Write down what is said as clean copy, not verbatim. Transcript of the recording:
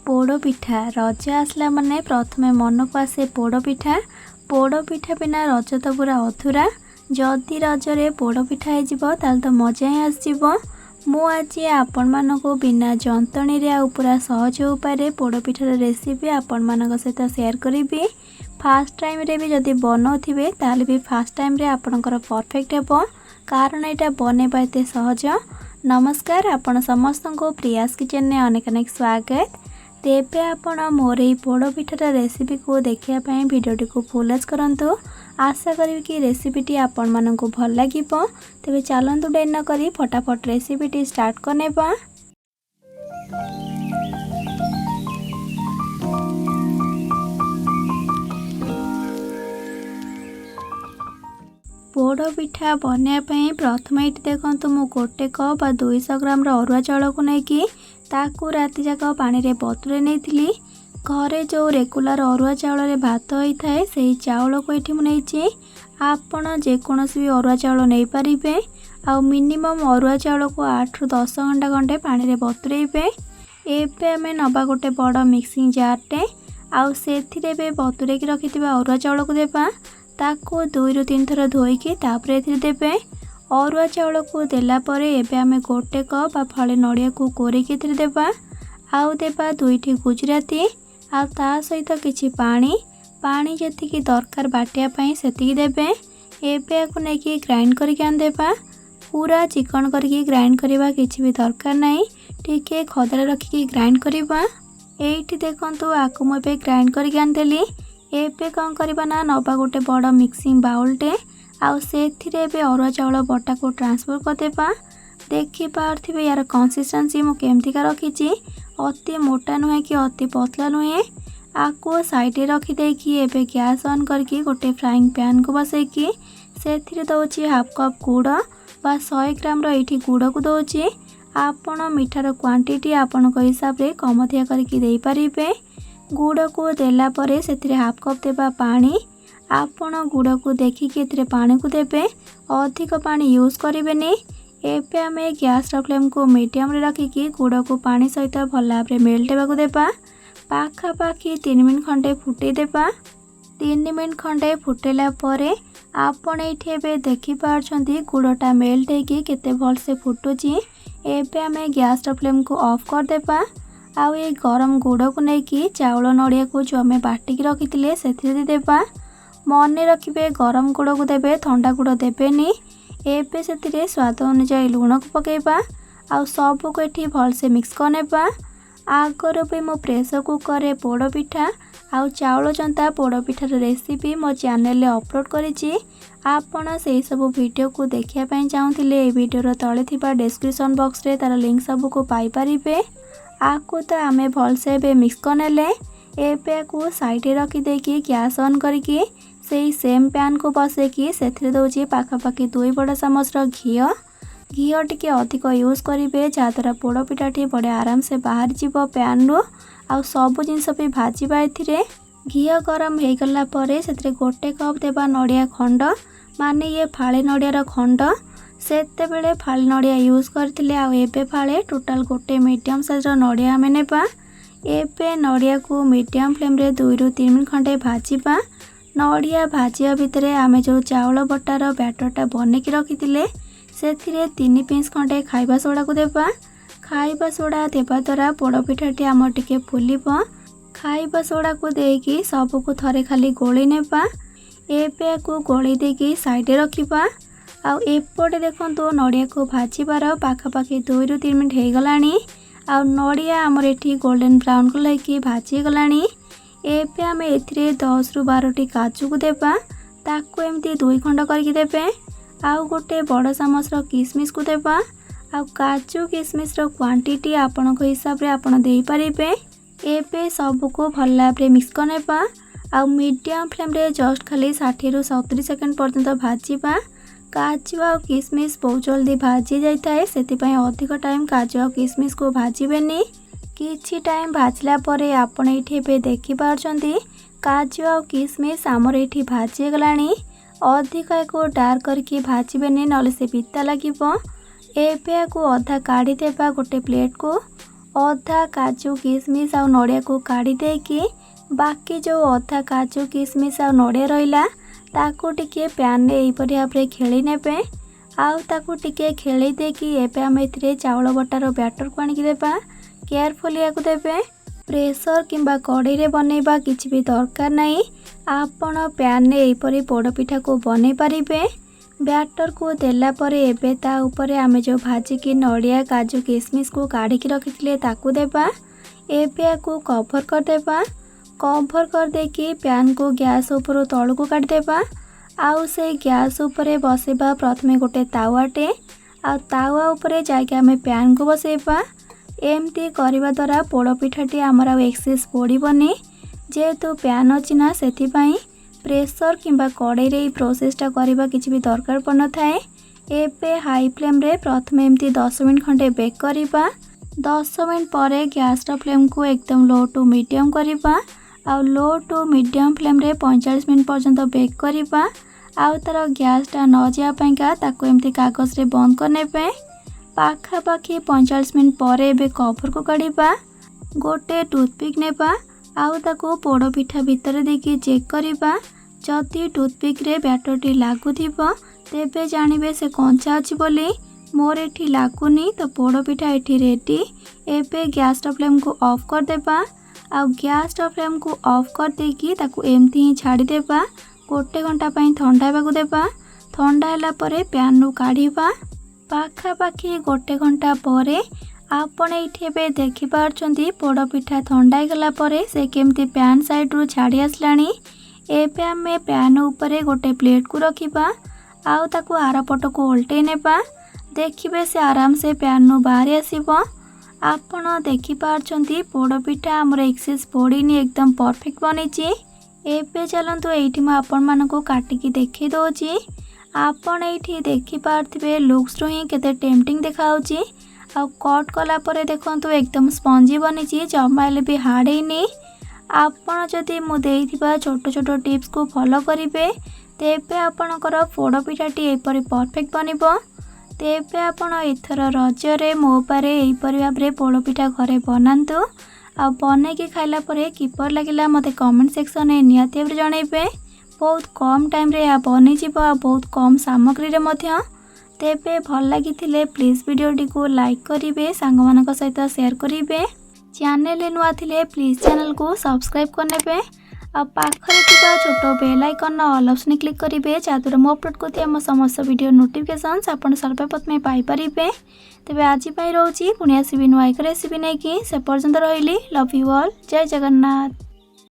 पोड़ पिठा रज आसला माने प्रथमे मन को आसे पोड़ पिठा बिना रज तो पूरा अधूरा। जदि रजरे पोड़ पिठा हो तो मजा ही आसजिवो। मु आज आपण मानक बिना जंतणी रे पूरा सहज उपाय पोड़ पिठार रेसिपी आपण मानक सहित शेयर करी। फास्ट टाइम रे भी जदि बनाऊे ताले भी फास्ट टाइम रे आपणकर परफेक्ट हेबो, कारण यहाँ बनवा एत सहज। नमस्कार, आपण समस्त को प्रियास किचन ने अनेक अनेक स्वागत। तेबे आपण मोर ये पोड़ पिठार रेसिपी को देखापी भिडियोटी को फुल एज करंतु। आशा करी कि रेसिपीटी आपण मानक भल लागिबो। तेबे चलंतु डेरी न करी फटाफट रेसिपीटी स्टार्ट करनेबा। पोड़ पिठा बनवाई प्रथम ये देखो मु गोटे कप बा 200 ग्राम अरुआ चाउल को लेकिन ताकू राति जाक पानी रे बतुरे नहीं। घरे जो रेगुलर अरुआ चाउल रे भात होता है से चाउल को ये मुझे आपण जेकोसी भी अरुआ चाउल नहीं पारे। आ मिनिमम अरुआ चाउल को 8 ରୁ 10 घंटा घंटे पानी रे बतुरेबे। एबे आमे नबा गोटे बड़ मिक्सिंग जारटे आउ सेथिरे बे बतुरे की रखिथिबा अरुआ चाउल को देबा। ताकू 2 ରୁ 3 थर धोईकी तापर एथिरे देबे। अरुआ चाउल को देला परे एबे आमे गोटे कप बा फळे नड़िया को कोरिकी एथिरे देबा। आउ देबा 2टी गुजराती आ ता सहित किछि पानी जतिकी दरकार बाटिया पई सेतिकी देबे। एबे आकु नेकी ग्राइंड करके आन देबा। पूरा चिकन करके ग्राइंड करबा किछि भी दरकार नाही, ठीके खदरा रखिकी ग्राइंड करबा। एठी देखंतु आकु म एबे ग्राइंड करके आन देली। एबे कौन करबा ना नबा गोटे बड़ मिक्सिंग बाउलटे आउ सेथिरे एबे अरुआ चाउल बटा को ट्रांसफर कर देबा। देखि पारथिबे यार कंसिस्टेंसी मु केमतिका रखिछि, अति मोटा नुहे कि अति पतला नुहे। आकु साइड रखी देकी एबे गैस ऑन करके गोटे फ्राइंग पैन को बसैकी सेथिरे दउछि हाफ कप गुड़ बा 100 ग्राम एठी गुड़ को दउछि। आपण मिठार क्वांटिटी आपण को हिसाब रे कम अधिया करके देई परिबे। गुड़ को देला परे सेथिरे हाफ कप देबा पानी। आपण गुड़ को देखिकी एथिरे पानी को देबे, अधिक पानी यूज करिवेनी। एबे आमे गैस फ्लेम को मीडियम रे रखिकी गुड़ को पानी सहित भल भाव में मेल्ट हेबाकू देबा। पाखापाखि 3 मिनट खंडे फुटे देबा। 3 मिनट खंडे फुटेला परे आपण एठी एबे देखि पारछंती गुड़टा मेल्ट हेकी केते भल से फुटुची। एबे आमे गैस फ्लेम को ऑफ कर देबा। आउ ये गरम गुड़ को लेकिन चाउल नड़िया को जो आम बाटिकी रखी से देबा। मन रखिए गरम गुड़ को देबे, ठंडा गुड़ देबेनी। एबे से स्वाद अनुसार लुण को पकेबा आउ सब को एठी भल से मिक्स करनेबा। आगर भी मो प्रेसर कुकर रे पोड़ पिठा आउ चाउल जंता पोड़ पिठार रेसिपी मो चैनल रे अपलोड करिछि। आपण से सब वीडियो को देखिया पई चाहुथिले ए वीडियो तळे थिबा डिस्क्रिप्शन बॉक्स रे तार लिंक सब को पाई परिबे। आकु तो आमे भल से बे मिक्स करनेले। एबे को साइड रखी देकी गैस ऑन करके सेही सेम पैन को बसेकी सेथिरे दउछि पाखापाखि 2 बड़ चामच घी टिके अधिक यूज करेंगे जहाँद्वारा पोड़ पिठाटी बड़े आराम से बाहर जीव पैन रू। आउ सब जिनस भी भाजवा एथिरे। घी गरम हो गला परे सेथिरे गोटे कप देबा नड़िया खंड, माने ये फाळे नड़ियार खंड। सेतेबेले फाळे नड़िया यूज करथिले आउ एबे फाळे टोटाल गोटे मीडियम साइज नड़िया आमे नेबा। एबे नड़िया को मीडियम फ्लेम रे 2 ରୁ 3 मिनट खंडे भाजीबा। नड़िया भाजिया भितरे आमे जो चाउल बटार बैटरटा बनेकी रखिथिले सेथिरे 3 पिंच खंडे खाइबा सोडा को देबा। खाइबा सोडा देबा द्वारा पोड़ पिठाटी आम टिके फुलिबो। खाइबा सोडा को देकी सब को थरे खाली गोली नेबा। एबे को गोली देकी साइड रखिबा। आउ एपटे देखंतु नड़िया को भाजीबार पाखापाखि 2 ରୁ 3 मिनट हो गलानी। आउ नड़िया आमर एठी गोल्डन ब्राउन कलर की भाजी गलानी। एबे आमे एथिरे 10 ରୁ 12टी काजू को देबा। ताकू एमती 2 खंड करके देबे। आउ गोटे बड़ चामच किसमिस को देबा। आउ काजू किसमिस क्वांटिटी आपण को हिसाब रे आपण देई परिबे। एबे सब को भल भाव में मिक्स करनेबा। आउ मीडियम फ्लेम रे जस्ट खाली 60 ରୁ 70 सेकंड पर्यंत भाजीबा। काजू आ किसमिस बहुत जल्दी भाजी जाए से अधिक टाइम काजू आ किसमिस को भाजबेनी। किछि टाइम भाजला परे आपण ये देखि पारछंती काजू आ किसमिस आमर ये भाजी गलानी। अधिक को डार्क करके भाजबेनी नले से पिता लगिबो। एबे को अधा काढ़ी देबा गोटे प्लेट को। ଅଧା କାଜୁ କିସମିସ୍ ଆଉ ନଡ଼ିଆକୁ କାଢ଼ି ଦେଇକି ବାକି ଯେଉଁ ଅଧା କାଜୁ କିସମିସ୍ ଆଉ ନଡ଼ିଆ ରହିଲା ତାକୁ ଟିକେ ପ୍ୟାନ୍ରେ ଏହିପରି ଭାବରେ ଖେଳି ନେବେ। ଆଉ ତାକୁ ଟିକେ ଖେଳି ଦେଇକି ଏବେ ଆମେ ଏଥିରେ ଚାଉଳ ବଟାର ବ୍ୟାଟରକୁ ଆଣିକି ଦେବା। କେୟାରଫୁଲି ୟାକୁ ଦେବେ। ପ୍ରେସର କିମ୍ବା କଢ଼େଇରେ ବନେଇବା କିଛି ବି ଦରକାର ନାହିଁ। ଆପଣ ପ୍ୟାନ୍ରେ ଏହିପରି ପୋଡ଼ପିଠାକୁ ବନେଇ ପାରିବେ। ବ୍ୟାଟରକୁ ଦେଲା ପରେ ଏବେ ତା ଉପରେ ଆମେ ଯେଉଁ ଭାଜିକି ନଡ଼ିଆ କାଜୁ କିସମିସ୍କୁ କାଢ଼ିକି ରଖିଥିଲେ ତାକୁ ଦେବା। ଏବେ ୟାକୁ କଭର କରିଦେବା। କଭର କରିଦେଇକି ପ୍ୟାନ୍କୁ ଗ୍ୟାସ୍ ଉପରୁ ତଳକୁ କାଢ଼ିଦେବା। ଆଉ ସେଇ ଗ୍ୟାସ୍ ଉପରେ ବସେଇବା ପ୍ରଥମେ ଗୋଟେ ତାୱାଟେ। ଆଉ ତାୱା ଉପରେ ଯାଇକି ଆମେ ପ୍ୟାନ୍କୁ ବସେଇବା। ଏମିତି କରିବା ଦ୍ୱାରା ପୋଡ଼ପିଠାଟି ଆମର ଆଉ ଏକ୍ସେସ୍ ପୋଡ଼ିବନି। ଯେହେତୁ ପ୍ୟାନ୍ ଅଛି ନା ସେଥିପାଇଁ ପ୍ରେସର କିମ୍ବା କଢ଼େଇରେ ଏହି ପ୍ରୋସେସଟା କରିବା କିଛି ବି ଦରକାର ପଡ଼ିନଥାଏ। ଏବେ ହାଇ ଫ୍ଲେମ୍ରେ ପ୍ରଥମେ ଏମିତି 10 ମିନିଟ୍ ଖଣ୍ଡେ ବେକ୍ କରିବା। 10 ମିନିଟ୍ ପରେ ଗ୍ୟାସ୍ର ଫ୍ଲେମ୍କୁ ଏକଦମ ଲୋ ଟୁ ମିଡ଼ିୟମ୍ କରିବା। ଆଉ ଲୋ ଟୁ ମିଡ଼ିୟମ୍ ଫ୍ଲେମ୍ରେ 45 ମିନିଟ୍ ପର୍ଯ୍ୟନ୍ତ ବେକ୍ କରିବା। ଆଉ ତାର ଗ୍ୟାସ୍ଟା ନ ଯିବା ପାଇଁକା ତାକୁ ଏମିତି କାଗଜରେ ବନ୍ଦ କରିନେବେ। ପାଖାପାଖି 45 ମିନିଟ୍ ପରେ ଏବେ କଭରକୁ କାଢ଼ିବା। ଗୋଟେ ଟୁଥପିକ୍ ନେବା ଆଉ ତାକୁ ପୋଡ଼ପିଠା ଭିତରେ ଦେଇକି ଚେକ୍ କରିବା। ଯଦି ଟୁଥପିକ୍ରେ ବ୍ୟାଟରଟି ଲାଗୁଥିବ ତେବେ ଜାଣିବେ ସେ କଞ୍ଚା ଅଛି ବୋଲି। ମୋର ଏଠି ଲାଗୁନି ତ ପୋଡ଼ପିଠା ଏଠି ରେଡ଼ି। ଏବେ ଗ୍ୟାସ୍ର ଫ୍ଲେମ୍କୁ ଅଫ୍ କରିଦେବା। ଆଉ ଗ୍ୟାସ୍ର ଫ୍ଲେମ୍କୁ ଅଫ୍ କରିଦେଇକି ତାକୁ ଏମିତି ହିଁ ଛାଡ଼ିଦେବା। ଗୋଟେ ଘଣ୍ଟା ପାଇଁ ଥଣ୍ଡା ହେବାକୁ ଦେବା। ଥଣ୍ଡା ହେଲା ପରେ ପ୍ୟାନ୍ରୁ କାଢ଼ିବା। ପାଖାପାଖି ଗୋଟେ ଘଣ୍ଟା ପରେ ଆପଣ ଏଇଠି ଏବେ ଦେଖିପାରୁଛନ୍ତି ପୋଡ଼ପିଠା ଥଣ୍ଡା ହେଇଗଲା ପରେ ସେ କେମିତି ପ୍ୟାନ୍ ସାଇଡ଼ରୁ ଛାଡ଼ି ଆସିଲାଣି। ଏବେ ଆମେ ପ୍ୟାନ୍ ଉପରେ ଗୋଟେ ପ୍ଲେଟ୍କୁ ରଖିବା ଆଉ ତାକୁ ଆରପଟକୁ ଓଲଟେଇ ନେବା। ଦେଖିବେ ସେ ଆରାମସେ ପ୍ୟାନ୍ରୁ ବାହାରି ଆସିବ। ଆପଣ ଦେଖିପାରୁଛନ୍ତି ପୋଡ଼ପିଠା ଆମର ଏକ୍ସେସ୍ ପୋଡ଼ିନି, ଏକଦମ ପରଫେକ୍ଟ ବନିଛି। ଏବେ ଚାଲନ୍ତୁ ଏଇଠି ମୁଁ ଆପଣମାନଙ୍କୁ କାଟିକି ଦେଖେଇ ଦେଉଛି। ଆପଣ ଏଇଠି ଦେଖିପାରୁଥିବେ ଲୁକ୍ସରୁ ହିଁ କେତେ ଟେମ୍ପଟିଂ ଦେଖାଯାଉଛି। ଆଉ କଟ୍ କଲା ପରେ ଦେଖନ୍ତୁ ଏକଦମ ସ୍ପଞ୍ଜି ବନିଛି, ଜମା ହେଲେ ବି ହାର୍ଡ଼ ହେଇନି। ଆପଣ ଯଦି ମୁଁ ଦେଇଥିବା ଛୋଟ ଛୋଟ ଟିପ୍ସକୁ ଫଲୋ କରିବେ ତେବେ ଆପଣଙ୍କର ପୋଡ଼ପିଠାଟି ଏହିପରି ପରଫେକ୍ଟ ବନିବ। ତେବେ ଆପଣ ଏଥର ରଜରେ ମୋ ଉପରେ ଏହିପରି ଭାବରେ ପୋଡ଼ପିଠା ଘରେ ବନାନ୍ତୁ। ଆଉ ବନେଇକି ଖାଇଲା ପରେ କିପରି ଲାଗିଲା ମୋତେ କମେଣ୍ଟ ସେକ୍ସନରେ ନିହାତି ଭାବରେ ଜଣାଇବେ। ବହୁତ କମ୍ ଟାଇମ୍ରେ ଏହା ବନିଯିବ ଆଉ ବହୁତ କମ୍ ସାମଗ୍ରୀରେ ମଧ୍ୟ। ତେବେ ଭଲ ଲାଗିଥିଲେ ପ୍ଲିଜ୍ ଭିଡ଼ିଓଟିକୁ ଲାଇକ୍ କରିବେ, ସାଙ୍ଗମାନଙ୍କ ସହିତ ସେୟାର କରିବେ। ଚ୍ୟାନେଲରେ ନୂଆ ଥିଲେ ପ୍ଲିଜ୍ ଚ୍ୟାନେଲକୁ ସବସ୍କ୍ରାଇବ୍ କରିନେବେ। ଆଉ ପାଖରେ ଥିବା ଛୋଟ ବେଲ୍ ଆଇକନ୍ର ଅଲ୍ ଅପ୍ସନ୍ କ୍ଲିକ୍ କରିବେ, ଯାହାଦ୍ୱାରା ମୁଁ ଅପଲୋଡ଼ କରୁଥିବା ମୋ ସମସ୍ତ ଭିଡ଼ିଓ ନୋଟିଫିକେସନ୍ସ ଆପଣ ସର୍ବପ୍ରଥମେ ପାଇପାରିବେ। ତେବେ ଆଜି ପାଇଁ ରହୁଛି, ପୁଣି ଆସିବି ନୂଆ ଏକ ରେସିପି ନେଇକି। ସେ ପର୍ଯ୍ୟନ୍ତ ରହିଲି। Love you all. ଜୟ ଜଗନ୍ନାଥ।